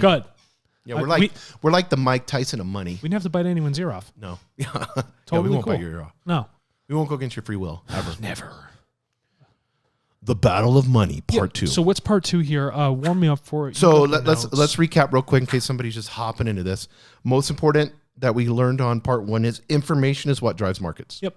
Done. Good. Yeah, we're like the Mike Tyson of money. We didn't have to bite anyone's ear off. No. Totally we won't cool. bite your ear off. No. We won't go against your free will, ever. Never. The Battle of Money, Part 2. So what's Part 2 here? Warm me up for it. So let's recap real quick in case somebody's just hopping into this. Most important that we learned on Part 1 is information is what drives markets. Yep.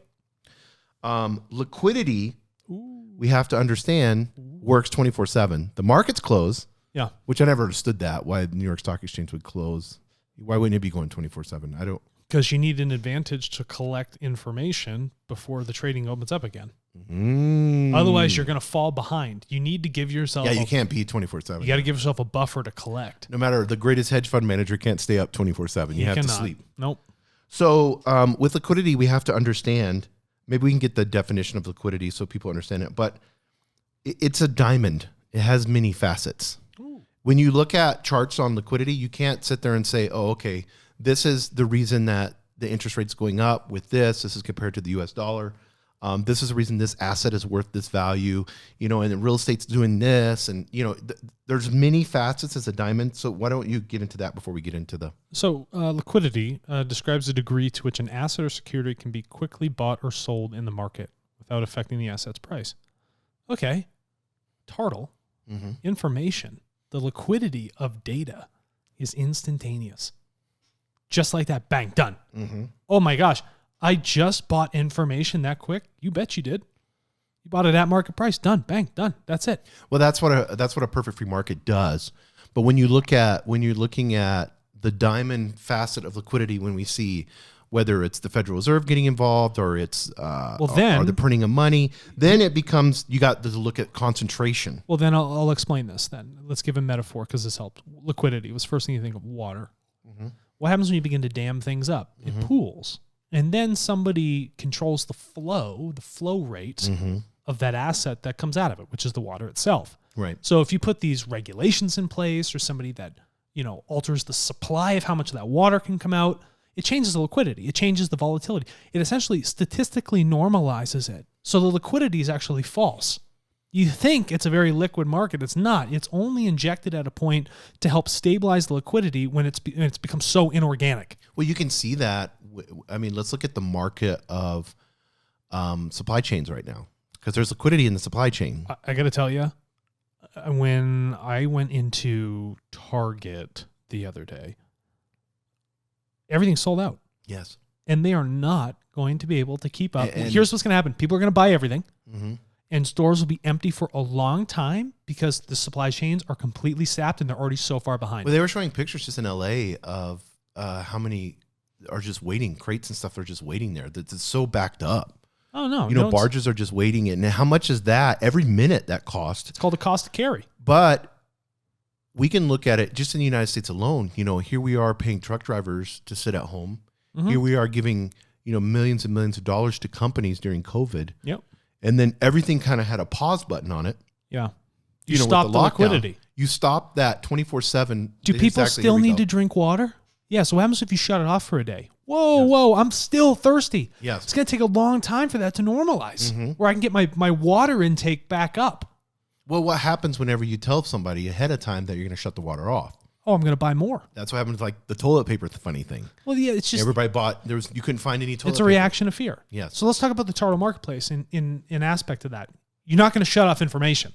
Liquidity, we have to understand, works 24/7. The markets close. Yeah. Which I never understood that, why the New York Stock Exchange would close. Why wouldn't it be going 24/7? I don't. Because you need an advantage to collect information before the trading opens up again. Otherwise, you're going to fall behind. You need to give yourself... Yeah, you can't be 24/7. You got to give yourself a buffer to collect. No matter, the greatest hedge fund manager can't stay up 24/7. You have to sleep. Nope. So with liquidity, we have to understand, maybe we can get the definition of liquidity so people understand it, but it's a diamond. It has many facets. Ooh. When you look at charts on liquidity, you can't sit there and say, oh, okay, this is the reason that the interest rate's going up with this. This is compared to the US dollar. This is the reason this asset is worth this value, and the real estate's doing this. And, there's many facets as a diamond. So why don't you get into that before we get into the... So liquidity describes the degree to which an asset or security can be quickly bought or sold in the market without affecting the asset's price. Okay. TARTLE, information, the liquidity of data is instantaneous. Just like that, bang, done. Oh my gosh, I just bought information that quick. You bet you did. You bought it at market price, done, bang, done. That's it. Well, that's what a perfect free market does. But when you're looking at the diamond facet of liquidity, when we see whether it's the Federal Reserve getting involved or it's or the printing of money, then it becomes, you got to look at concentration. Well, then I'll explain this then. Let's give a metaphor because this helped. Liquidity was first thing you think of, water. What happens when you begin to dam things up? It pools. And then somebody controls the flow rate of that asset that comes out of it, which is the water itself. Right. So if you put these regulations in place or somebody that, alters the supply of how much of that water can come out, it changes the liquidity. It changes the volatility. It essentially statistically normalizes it. So the liquidity is actually false. You think it's a very liquid market. It's not. It's only injected at a point to help stabilize the liquidity when it's become so inorganic. Well, you can see that. I mean, let's look at the market of supply chains right now, because there's liquidity in the supply chain. I got to tell you, when I went into Target the other day, everything's sold out. Yes. And they are not going to be able to keep up. Here's what's going to happen. People are going to buy everything. And stores will be empty for a long time because the supply chains are completely sapped and they're already so far behind. Well, they were showing pictures just in LA of how many are just waiting. Crates and stuff are just waiting there. It's so backed up. Oh, no. Barges are just waiting. And how much is that? Every minute that cost. It's called the cost to carry. But we can look at it just in the United States alone. Here we are paying truck drivers to sit at home. Here we are giving, millions and millions of dollars to companies during COVID. Yep. And then everything kind of had a pause button on it. Yeah. You stop the liquidity. You stop that 24/7. Do people still need to drink water? Yeah. So what happens if you shut it off for a day? Whoa, I'm still thirsty. Yes. It's going to take a long time for that to normalize where I can get my water intake back up. Well, what happens whenever you tell somebody ahead of time that you're going to shut the water off? Oh, I'm going to buy more. That's what happens, like the toilet paper, the funny thing. Well, yeah, it's just... Everybody bought... You couldn't find any toilet paper. It's a reaction of fear. Yes. So let's talk about the TARTLE marketplace in aspect of that. You're not going to shut off information.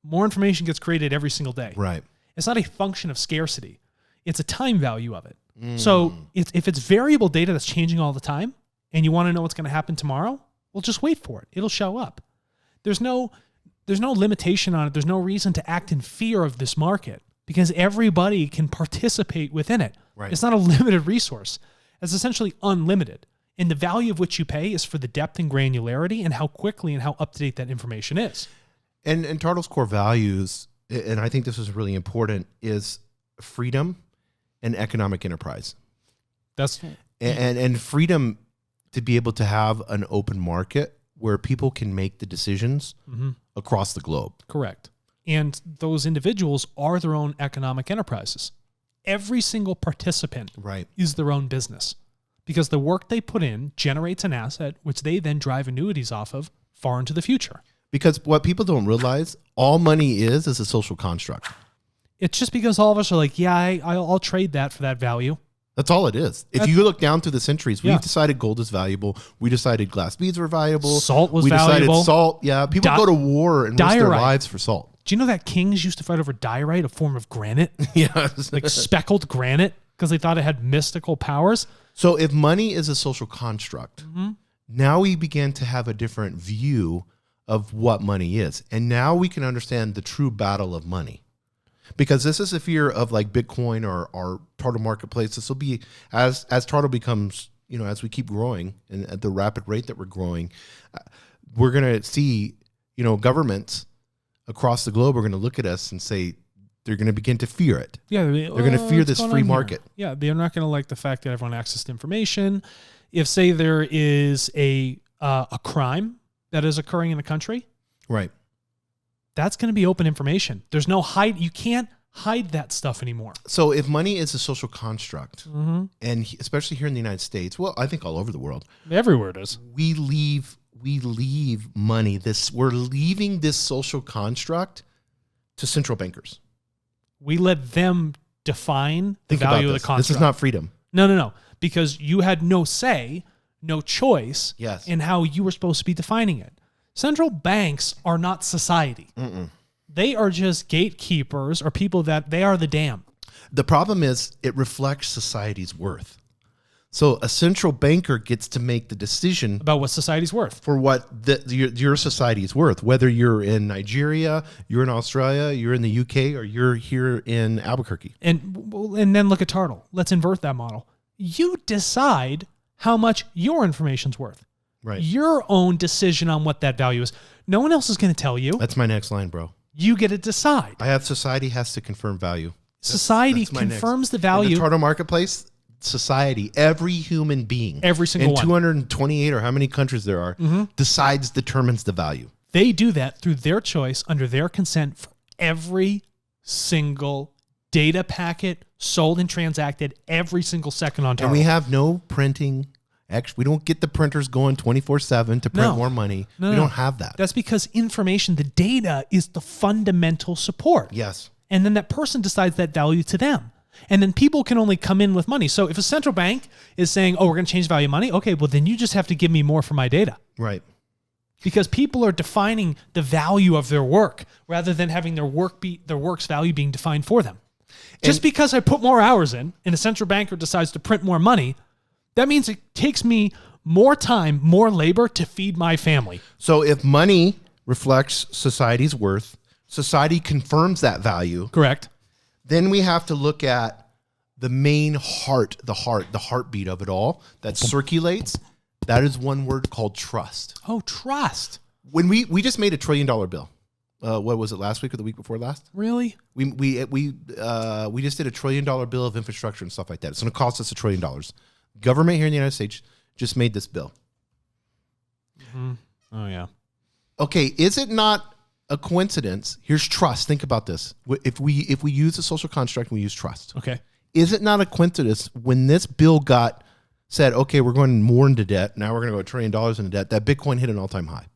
More information gets created every single day. Right. It's not a function of scarcity. It's a time value of it. So if it's variable data that's changing all the time and you want to know what's going to happen tomorrow, well, just wait for it. It'll show up. There's no limitation on it. There's no reason to act in fear of this market, because everybody can participate within it. Right. It's not a limited resource. It's essentially unlimited. And the value of which you pay is for the depth and granularity and how quickly and how up-to-date that information is. And TARTLE's core values, and I think this is really important, is freedom and economic enterprise. And freedom to be able to have an open market where people can make the decisions across the globe. Correct. And those individuals are their own economic enterprises. Every single participant is their own business, because the work they put in generates an asset which they then drive annuities off of far into the future. Because what people don't realize, all money is a social construct. It's just because all of us are like, yeah, I'll trade that for that value. That's all it is. If you look down through the centuries, we've decided gold is valuable. We decided glass beads were valuable. Salt was valuable. We decided salt. Yeah, people go to war and risk their lives for salt. Do you know that kings used to fight over diorite, a form of granite? Yes. Like speckled granite, because they thought it had mystical powers. So if money is a social construct, now we begin to have a different view of what money is. And now we can understand the true battle of money. Because this is a fear of like Bitcoin or Tartle marketplace. This will be as Tartle becomes, as we keep growing and at the rapid rate that we're growing, we're going to see, governments across the globe are going to look at us and say they're going to begin to fear it. Yeah, they're going to fear this free market. Yeah, they're not going to like the fact that everyone accessed information. If say there is a crime that is occurring in a country, right? That's going to be open information. There's no hide. You can't hide that stuff anymore. So if money is a social construct, and especially here in the United States, well, I think all over the world, everywhere it is, we leave money. We're leaving this social construct to central bankers. We let them define the value of the construct. This is not freedom. No. Because you had no say, no choice in how you were supposed to be defining it. Central banks are not society. They are just gatekeepers or people that they are the dam. The problem is it reflects society's worth. So a central banker gets to make the decision about what society's worth. For what your society is worth, whether you're in Nigeria, you're in Australia, you're in the UK, or you're here in Albuquerque. And then look at Tartle. Let's invert that model. You decide how much your information's worth. Right. Your own decision on what that value is. No one else is going to tell you. That's my next line, bro. You get to decide. Society has to confirm value. Society confirms the value. In the Tartle marketplace, society, every human being, every single one, in 228 or how many countries there are, determines the value. They do that through their choice, under their consent, for every single data packet sold and transacted every single second on Tartle. And we have no printing. We don't get the printers going 24/7 to print more money. We don't have that. That's because information, the data, is the fundamental support. Yes. And then that person decides that value to them. And then people can only come in with money. So if a central bank is saying, oh, we're going to change the value of money, okay, well, then you just have to give me more for my data. Right. Because people are defining the value of their work rather than having their work's value being defined for them. Just because I put more hours in and a central banker decides to print more money, that means it takes me more time, more labor to feed my family. So if money reflects society's worth, society confirms that value. Correct. Then we have to look at the main heart, the heartbeat of it all that circulates. That is one word called trust. Oh, trust. When we just made $1 trillion bill. What was it, last week or the week before last? Really? We just did $1 trillion bill of infrastructure and stuff like that. It's going to cost us $1 trillion. Government here in the United States just made this bill. Oh, yeah. Okay, is it not a coincidence? Here's trust. Think about this. If we use a social construct and we use trust. Okay. Is it not a coincidence when this bill said, okay, we're going more into debt. Now we're going to go $1 trillion into debt. That Bitcoin hit an all-time high.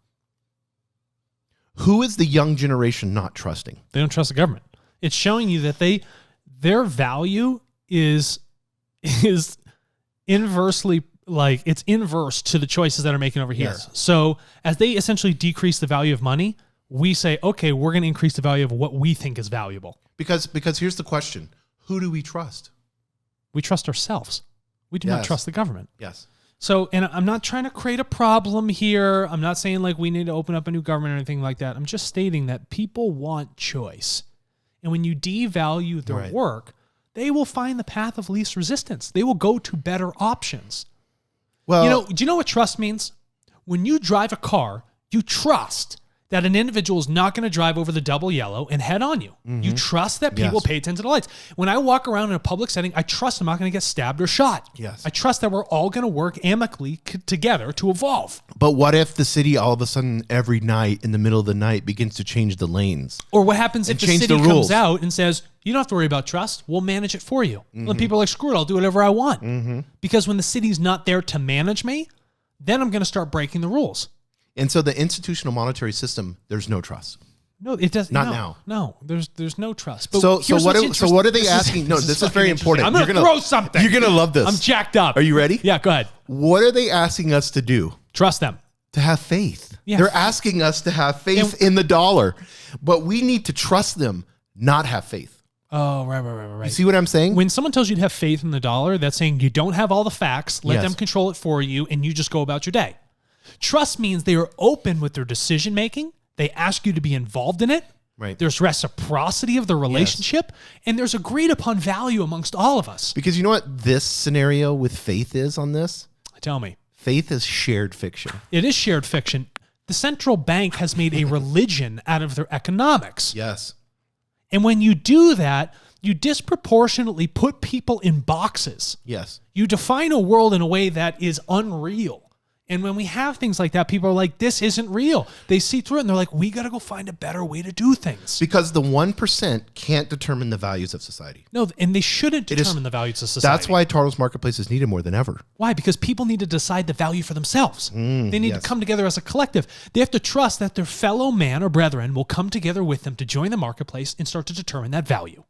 Who is the young generation not trusting? They don't trust the government. It's showing you that their value is inversely, like, it's inverse to the choices that are making over here. Yes. So as they essentially decrease the value of money, we say, okay, we're going to increase the value of what we think is valuable. Because here's the question. Who do we trust? We trust ourselves. We do not trust the government. Yes. So, and I'm not trying to create a problem here. I'm not saying like we need to open up a new government or anything like that. I'm just stating that people want choice. And when you devalue their work, they will find the path of least resistance. They will go to better options. Well, do you know what trust means? When you drive a car, you trust that an individual is not going to drive over the double yellow and head on you. Mm-hmm. You trust that people pay attention to the lights. When I walk around in a public setting, I trust I'm not going to get stabbed or shot. Yes. I trust that we're all going to work amicably together to evolve. But what if the city all of a sudden every night in the middle of the night begins to change the lanes? Or what happens if the city comes out and says, you don't have to worry about trust. We'll manage it for you. Mm-hmm. When people are like, screw it, I'll do whatever I want. Mm-hmm. Because when the city's not there to manage me, then I'm going to start breaking the rules. And so the institutional monetary system, there's no trust. No, it doesn't. Not now. No, there's no trust. But So what are they asking? No, this is very important. I'm going to throw something. You're going to love this. I'm jacked up. Are you ready? Yeah, go ahead. What are they asking us to do? Trust them. To have faith. Yeah. They're asking us to have faith in the dollar, but we need to trust them, not have faith. Oh, right. You see what I'm saying? When someone tells you to have faith in the dollar, that's saying you don't have all the facts, let them control it for you, and you just go about your day. Trust means they are open with their decision making. They ask you to be involved in it. Right. There's reciprocity of the relationship, and there's agreed upon value amongst all of us. Because you know what this scenario with faith is on this? Tell me. Faith is shared fiction. It is shared fiction. The central bank has made a religion out of their economics. Yes. And when you do that, you disproportionately put people in boxes. Yes. You define a world in a way that is unreal. And when we have things like that, people are like, this isn't real. They see through it and they're like, we got to go find a better way to do things. Because the 1% can't determine the values of society. No, and they shouldn't determine the values of society. That's why Tartle's Marketplace is needed more than ever. Why? Because people need to decide the value for themselves. They need to come together as a collective. They have to trust that their fellow man or brethren will come together with them to join the marketplace and start to determine that value.